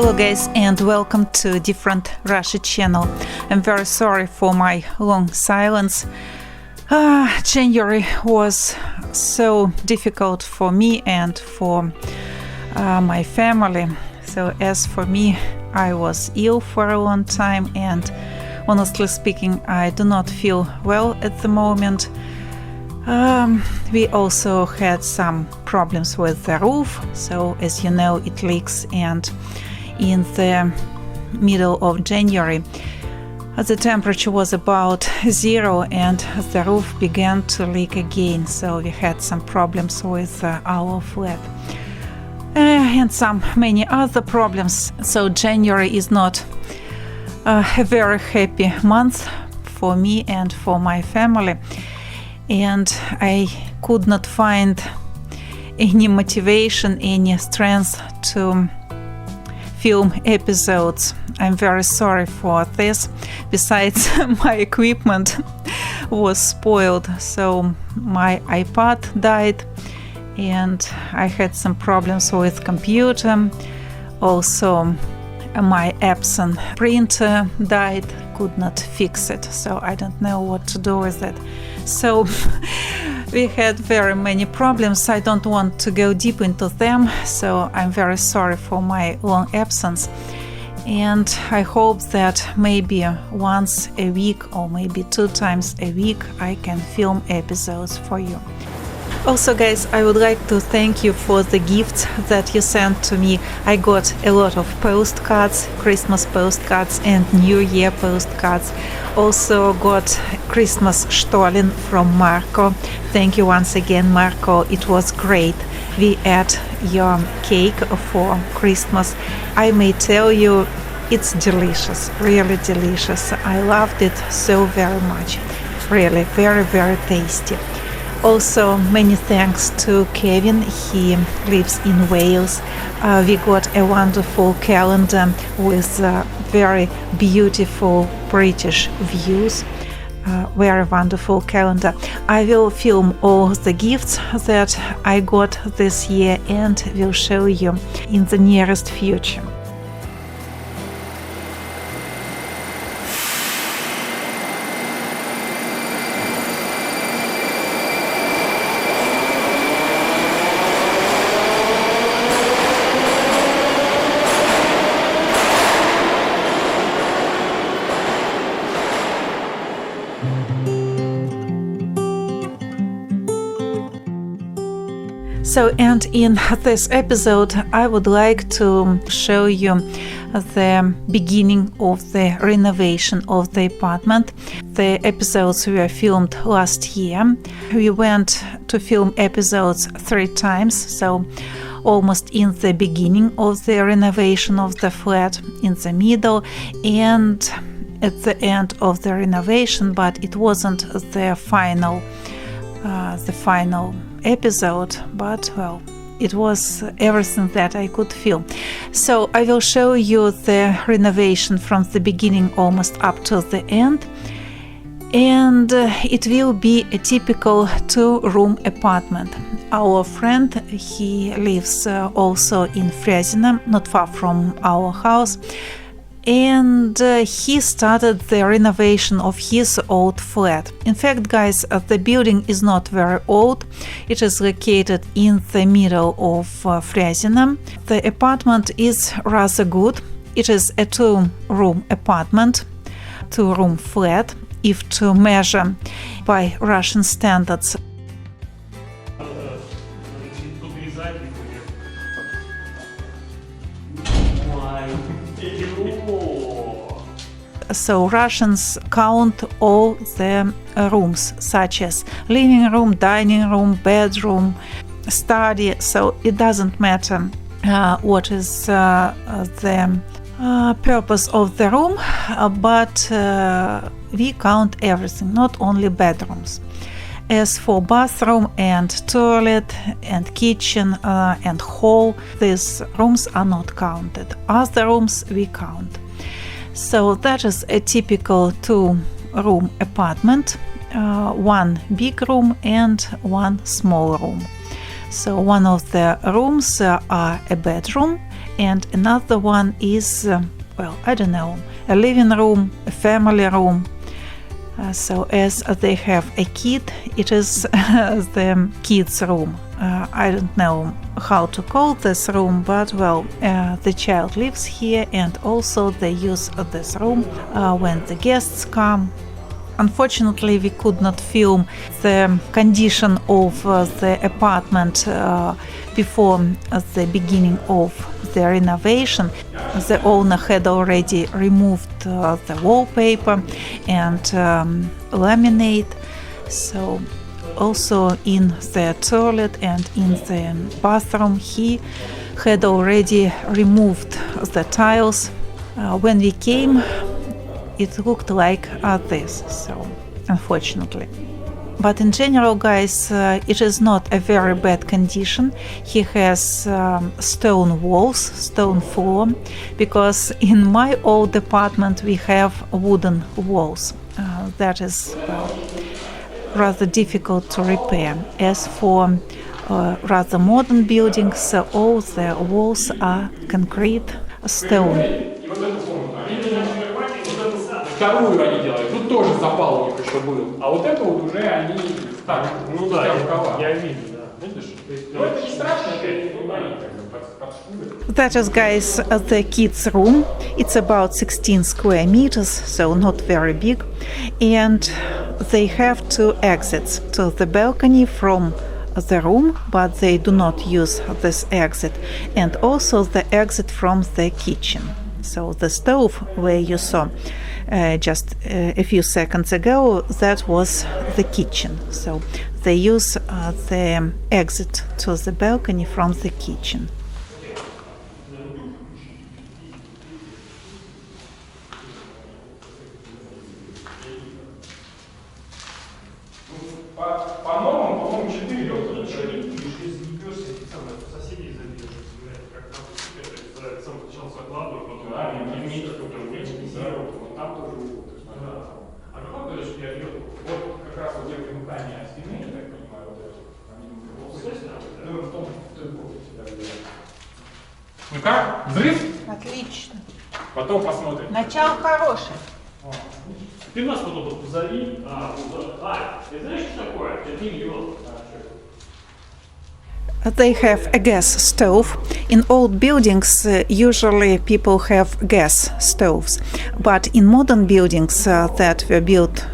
Hello guys, and welcome to Different Russia channel. I'm very sorry for my long silence. January was so difficult for me and for my family. So as for me, I was ill for a long time, and honestly speaking, I do not feel well at the moment. We also had some problems with the roof, so as you know, it leaks, and in the middle of January the temperature was about 0 and the roof began to leak again, so we had some problems with our flat and some many other problems. So January is not a very happy month for me and for my family, and I could not find any motivation, any strength to film episodes. I'm very sorry for this. Besides, my equipment was spoiled, so my iPad died and I had some problems with computer. Also, my Epson printer died, could not fix it, so I don't know what to do with it. So we had very many problems. I don't want to go deep into them, so I'm very sorry for my long absence, and I hope that maybe once a week or maybe 2 times a week I can film episodes for you. Also guys, I would like to thank you for the gifts that you sent to me. I got a lot of postcards, Christmas postcards and New Year postcards. Also got Christmas Stollen from Marco. Thank you once again, Marco. It was great. We ate your cake for Christmas. I may tell you, it's delicious, really delicious. I loved it so very much. Really, very, very tasty. Also, many thanks to Kevin. He lives in Wales. We got a wonderful calendar with very beautiful British views. Very wonderful calendar. I will film all the gifts that I got this year and will show you in the nearest future. So, and in this episode I would like to show you the beginning of the renovation of the apartment. The episodes were filmed last year. We went to film episodes 3 times, so almost in the beginning of the renovation of the flat, in the middle, and at the end of the renovation, but it wasn't the final episode, but well, it was everything that I could film. So I will show you the renovation from the beginning almost up to the end, and it will be a typical 2-room apartment. Our friend, he lives also in Frязино, not far from our house, and he started the renovation of his old flat. In fact, guys, the building is not very old. It is located in the middle of Frязино. The apartment is rather good. It is a 2-room apartment, 2-room flat, if to measure by Russian standards. So Russians count all the rooms, such as living room, dining room, bedroom, study. So it doesn't matter what is the purpose of the room, but we count everything, not only bedrooms. As for bathroom and toilet and kitchen and hall, these rooms are not counted. Other rooms we count. So that is a typical 2-room apartment, 1 big room and 1 small room. So one of the rooms are a bedroom and another one is, well, I don't know, a living room, a family room. So as they have a kid, it is the kids' room. I don't know how to call this room, but well, the child lives here, and also they use this room when the guests come. Unfortunately, we could not film the condition of the apartment before the beginning of the renovation. The owner had already removed the wallpaper and laminate. So also in the toilet and in the bathroom, he had already removed the tiles. When we came, it looked like this, so unfortunately. But in general, guys, it is not a very bad condition. He has stone walls, stone floor, because in my old apartment we have wooden walls. That is, well, rather difficult to repair. As for rather modern buildings, all the walls are concrete, stone. Вторую они делают. Тут тоже запал у них еще был. А вот это вот уже они так, ну да, я вижу, да. Видишь? Ну это не страшно, это не болит, под шкурой. That is, guys, the kids' room. It's about 16 square meters, so not very big. And they have 2 exits to the balcony from the room, but they do not use this exit. And also the exit from the kitchen. So the stove where you saw just a few seconds ago, that was the kitchen. So they use the exit to the balcony from the kitchen. По нормам, по-моему, 4 лёгких. Там тоже вот. А какой, говоришь, я вот как раз вот где примыкание стены, я так понимаю, вот это. Ну, в том, в той комнате, да. Ну как? Взрыв? Отлично. Потом посмотрим. Начало хорошее. Ты нас потом позови. Ты знаешь, что такое? Это не лед. They have a gas stove. In old buildings, usually people have gas stoves. But in modern buildings that were built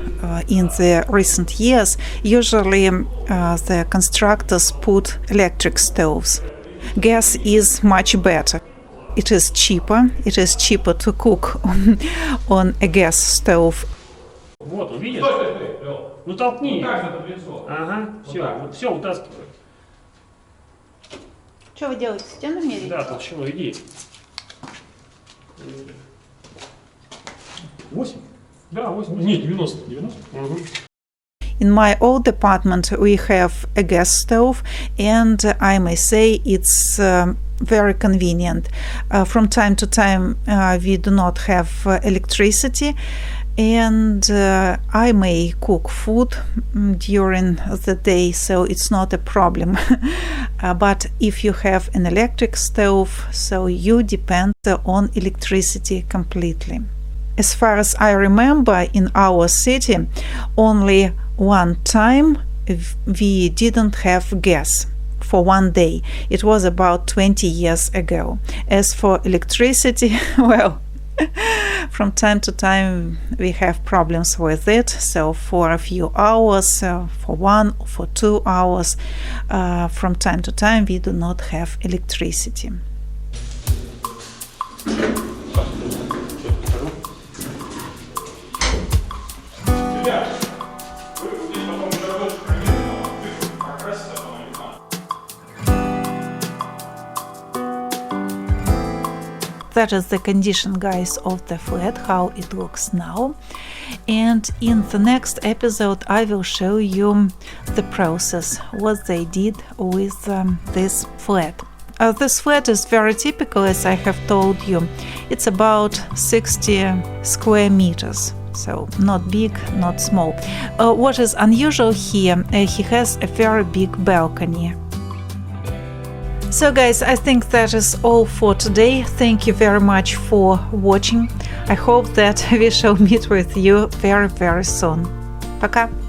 in the recent years, usually the constructors put electric stoves. Gas is much better. It is cheaper. It is cheaper to cook on a gas stove. Вот, увидишь? Стой, Лёл. Ну толкни. Ну так же под лицо. Ага, все, вот все, утаскивай. Что вы делаете? Стену меряете? Да, толщину, иди. 8? Да, 8. Нет, 90. 90? Угу. In my old apartment, we have a gas stove, and I may say it's very convenient. From time to time, we do not have electricity, and I may cook food during the day, so it's not a problem. But if you have an electric stove, so you depend on electricity completely. As far as I remember, in our city, only one time we didn't have gas for one day. It was about 20 years ago. As for electricity, well, from time to time we have problems with it. So for a few hours, for 1 or for 2 hours, from time to time we do not have electricity. That is the condition, guys, of the flat, how it looks now. And in the next episode I will show you the process, what they did with this flat. This flat is very typical, as I have told you. It's about 60 square meters. So not big, not small. What is unusual here, he has a very big balcony. So guys, I think that is all for today. Thank you very much for watching. I hope that we shall meet with you very, very soon. Пока!